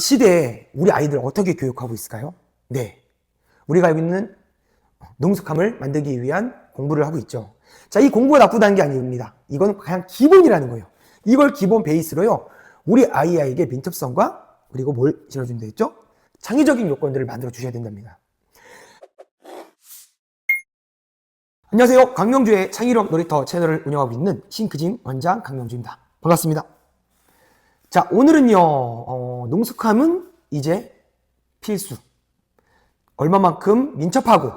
시대에 우리 아이들 어떻게 교육하고 있을까요? 네. 우리가 알고 있는 능숙함을 만들기 위한 공부를 하고 있죠. 자, 이 공부가 나쁘다는 게 아닙니다. 이건 그냥 기본이라는 거예요. 이걸 기본 베이스로요, 우리 아이에게 민첩성과 그리고 뭘 실어준다 했죠? 창의적인 요건들을 만들어 주셔야 된답니다. 안녕하세요. 강명주의 창의력 놀이터 채널을 운영하고 있는 싱크짐 원장 강명주입니다. 반갑습니다. 자, 오늘은요, 능숙함은 이제 필수. 얼마만큼 민첩하고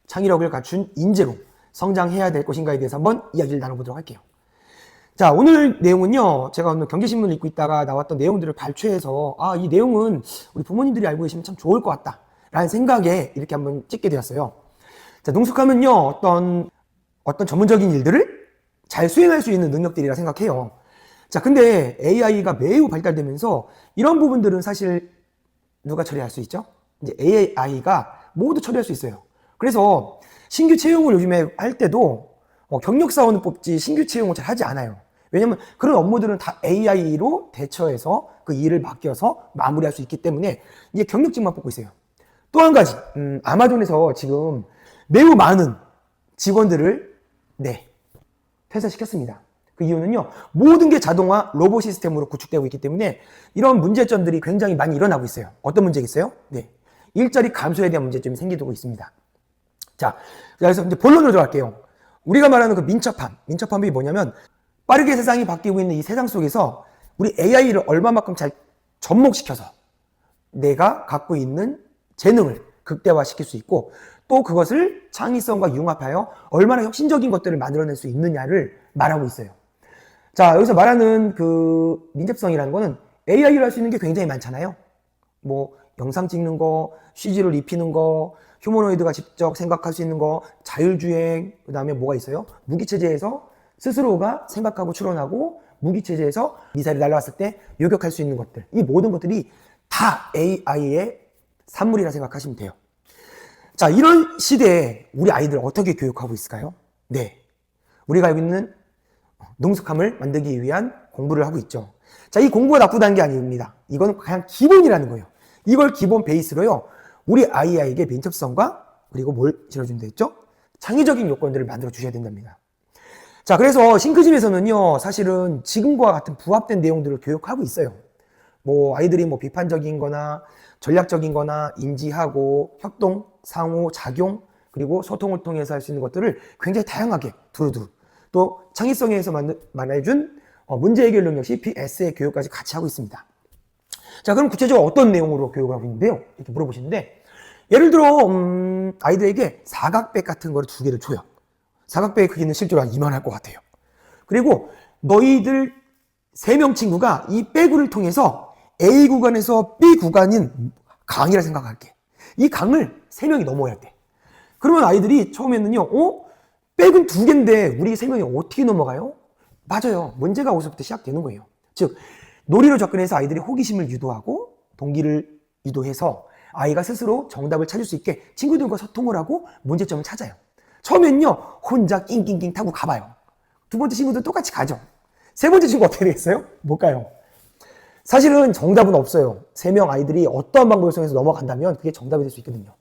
창의력을 갖춘 인재로 성장해야 될 것인가에 대해서 한번 이야기를 나눠보도록 할게요. 자, 오늘 내용은요, 제가 오늘 경제신문을 읽고 있다가 나왔던 내용들을 발췌해서, 이 내용은 우리 부모님들이 알고 계시면 참 좋을 것 같다 라는 생각에 이렇게 한번 찍게 되었어요. 자, 능숙함은요, 어떤 전문적인 일들을 잘 수행할 수 있는 능력들이라 생각해요. 자, 근데 AI가 매우 발달되면서 이런 부분들은 사실 누가 처리할 수 있죠? 이제 AI가 모두 처리할 수 있어요. 그래서 신규 채용을 요즘에 할 때도 경력 사원을 뽑지 신규 채용을 잘 하지 않아요. 왜냐면 그런 업무들은 다 AI로 대처해서 그 일을 맡겨서 마무리할 수 있기 때문에 이제 경력직만 뽑고 있어요. 또 한 가지, 아마존에서 지금 매우 많은 직원들을 퇴사시켰습니다. 그 이유는요, 모든 게 자동화 로봇 시스템으로 구축되고 있기 때문에 이런 문제점들이 굉장히 많이 일어나고 있어요. 어떤 문제겠어요? 일자리 감소에 대한 문제점이 생기고 있습니다. 자, 그래서 이제 본론으로 들어갈게요. 우리가 말하는 그 민첩함이 뭐냐면, 빠르게 세상이 바뀌고 있는 이 세상 속에서 우리 AI를 얼마만큼 잘 접목시켜서 내가 갖고 있는 재능을 극대화시킬 수 있고, 또 그것을 창의성과 융합하여 얼마나 혁신적인 것들을 만들어낼 수 있느냐를 말하고 있어요. 자, 여기서 말하는 그 민첩성이라는 거는 AI로 할 수 있는 게 굉장히 많잖아요. 뭐 영상 찍는 거, CG를 입히는 거, 휴머노이드가 직접 생각할 수 있는 거, 자율주행, 그 다음에 뭐가 있어요? 무기체제에서 스스로가 생각하고 추론하고, 무기체제에서 미사일이 날아왔을 때 요격할 수 있는 것들, 이 모든 것들이 다 AI의 산물이라 생각하시면 돼요. 자, 이런 시대에 우리 아이들 어떻게 교육하고 있을까요? 우리가 알고 있는 능숙함을 만들기 위한 공부를 하고 있죠. 자, 이 공부가 나쁘다는 게 아닙니다. 이건 그냥 기본이라는 거예요. 이걸 기본 베이스로요, 우리 아이에게 민첩성과 그리고 뭘 실어준다 했죠? 창의적인 요건들을 만들어 주셔야 된답니다. 자, 그래서 싱크짐에서는요, 사실은 지금과 같은 부합된 내용들을 교육하고 있어요. 아이들이 비판적인 거나 전략적인 거나 인지하고 협동, 상호, 작용, 그리고 소통을 통해서 할 수 있는 것들을 굉장히 다양하게 두루두루, 또 창의성에서 말해준 문제 해결 능력 CPS의 교육까지 같이 하고 있습니다. 자, 그럼 구체적으로 어떤 내용으로 교육을 하고 있는데요? 이렇게 물어보시는데, 예를 들어 아이들에게 사각백 같은 거를 2개를 줘요. 사각백의 크기는 실제로 한 이만할 것 같아요. 그리고 너희들 3명 친구가 이 백을 통해서 A 구간에서 B 구간인 강이라 생각할게. 이 강을 3명이 넘어야 돼. 그러면 아이들이 처음에는요, 백은 2개인데 우리 3명이 어떻게 넘어가요? 맞아요. 문제가 어디서부터 시작되는 거예요. 즉, 놀이로 접근해서 아이들이 호기심을 유도하고 동기를 유도해서 아이가 스스로 정답을 찾을 수 있게 친구들과 소통을 하고 문제점을 찾아요. 처음엔요, 혼자 낑낑낑 타고 가봐요. 2번째 친구들 똑같이 가죠. 3번째 친구 어떻게 되겠어요? 못 가요. 사실은 정답은 없어요. 3명 아이들이 어떠한 방법을 통해서 넘어간다면 그게 정답이 될 수 있거든요.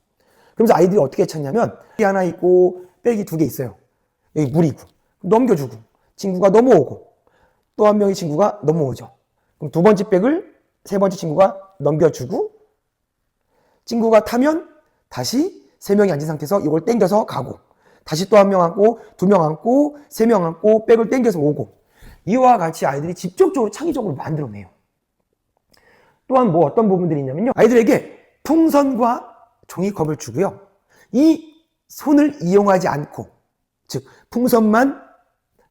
그러면서 아이들이 어떻게 찾냐면, 백이 하나 있고 백이 2개 있어요. 여기 물이고 넘겨주고 친구가 넘어오고 또 한 명의 친구가 넘어오죠. 그럼 2번째 백을 3번째 친구가 넘겨주고, 친구가 타면 다시 3명이 앉은 상태에서 이걸 당겨서 가고, 다시 또 1명 앉고 2명 앉고 3명 앉고 백을 당겨서 오고, 이와 같이 아이들이 직접적으로 창의적으로 만들어내요. 또한 어떤 부분들이 있냐면요, 아이들에게 풍선과 종이컵을 주고요, 이 손을 이용하지 않고, 즉 풍선만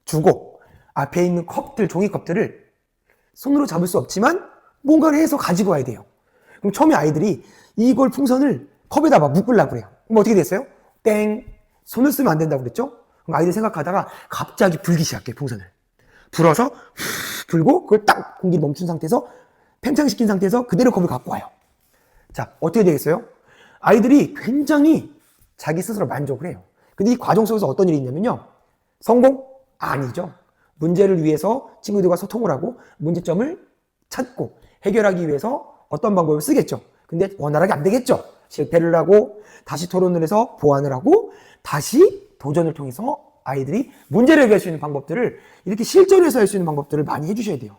주고 앞에 있는 컵들, 종이컵들을 손으로 잡을 수 없지만 뭔가를 해서 가지고 와야 돼요. 그럼 처음에 아이들이 이걸 풍선을 컵에다 묶으려고 그래요. 그럼 어떻게 됐어요? 땡! 손을 쓰면 안 된다고 그랬죠? 그럼 아이들이 생각하다가 갑자기 불기 시작해요, 풍선을. 불어서 불고 그걸 딱 공기 멈춘 상태에서 팽창시킨 상태에서 그대로 컵을 갖고 와요. 자, 어떻게 되겠어요? 아이들이 굉장히 자기 스스로 만족을 해요. 근데 이 과정 속에서 어떤 일이 있냐면요, 성공? 아니죠. 문제를 위해서 친구들과 소통을 하고 문제점을 찾고 해결하기 위해서 어떤 방법을 쓰겠죠. 근데 원활하게 안 되겠죠. 실패를 하고 다시 토론을 해서 보완을 하고 다시 도전을 통해서 아이들이 문제를 해결할 수 있는 방법들을 이렇게 실전에서 할 수 있는 방법들을 많이 해주셔야 돼요.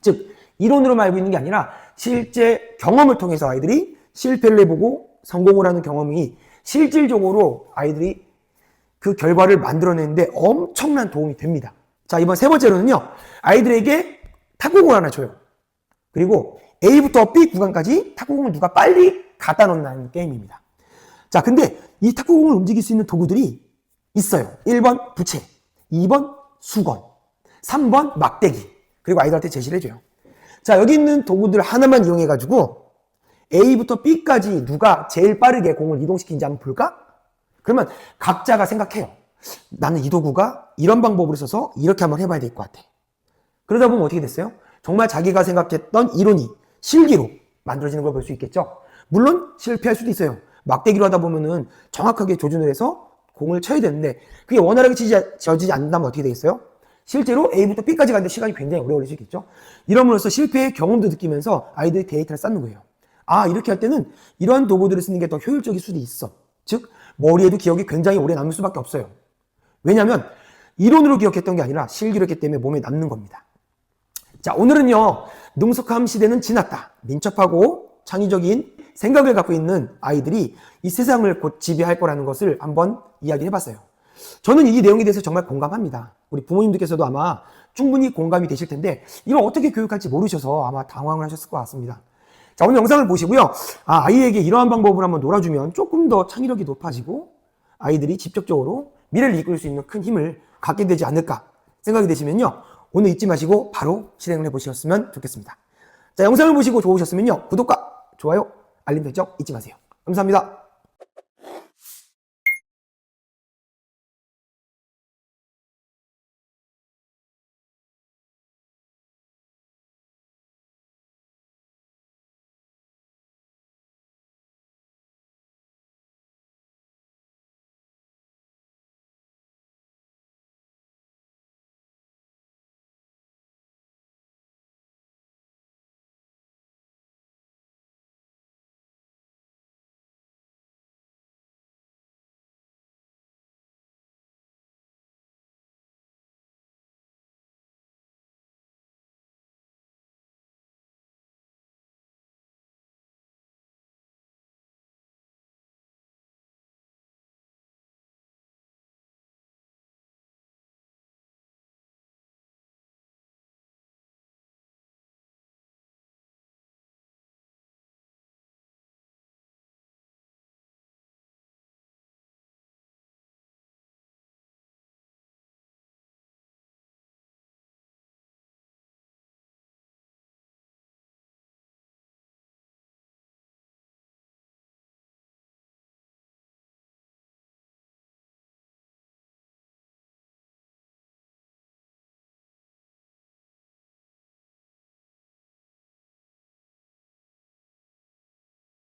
즉 이론으로만 알고 있는 게 아니라 실제 경험을 통해서 아이들이 실패를 해보고 성공을 하는 경험이 실질적으로 아이들이 그 결과를 만들어내는데 엄청난 도움이 됩니다. 자, 이번 세 번째로는요, 아이들에게 탁구공을 하나 줘요. 그리고 A부터 B 구간까지 탁구공을 누가 빨리 갖다 놓는 게임입니다. 자, 근데 이 탁구공을 움직일 수 있는 도구들이 있어요. 1번 부채, 2번 수건, 3번 막대기, 그리고 아이들한테 제시를 해줘요. 자, 여기 있는 도구들 하나만 이용해가지고 A부터 B까지 누가 제일 빠르게 공을 이동시키는지 한번 볼까? 그러면 각자가 생각해요. 나는 이 도구가 이런 방법으로 써서 이렇게 한번 해봐야 될 것 같아. 그러다 보면 어떻게 됐어요? 정말 자기가 생각했던 이론이 실기로 만들어지는 걸 볼 수 있겠죠. 물론 실패할 수도 있어요. 막대기로 하다 보면은 정확하게 조준을 해서 공을 쳐야 되는데 그게 원활하게 지어지지 않는다면 어떻게 되겠어요? 실제로 A부터 B까지 가는데 시간이 굉장히 오래 걸릴 수 있겠죠. 이러므로써 실패의 경험도 느끼면서 아이들이 데이터를 쌓는 거예요. 아, 이렇게 할 때는 이러한 도구들을 쓰는 게 더 효율적일 수도 있어. 즉 머리에도 기억이 굉장히 오래 남을 수밖에 없어요. 왜냐하면 이론으로 기억했던 게 아니라 실기로 했기 때문에 몸에 남는 겁니다. 자, 오늘은요, 능숙함 시대는 지났다. 민첩하고 창의적인 생각을 갖고 있는 아이들이 이 세상을 곧 지배할 거라는 것을 한번 이야기를 해봤어요. 저는 이 내용에 대해서 정말 공감합니다. 우리 부모님들께서도 아마 충분히 공감이 되실 텐데 이걸 어떻게 교육할지 모르셔서 아마 당황을 하셨을 것 같습니다. 자, 오늘 영상을 보시고요. 아이에게 이러한 방법을 한번 놀아주면 조금 더 창의력이 높아지고 아이들이 직접적으로 미래를 이끌 수 있는 큰 힘을 갖게 되지 않을까 생각이 되시면요. 오늘 잊지 마시고 바로 실행을 해보셨으면 좋겠습니다. 자, 영상을 보시고 좋으셨으면요. 구독과 좋아요, 알림 설정 잊지 마세요. 감사합니다.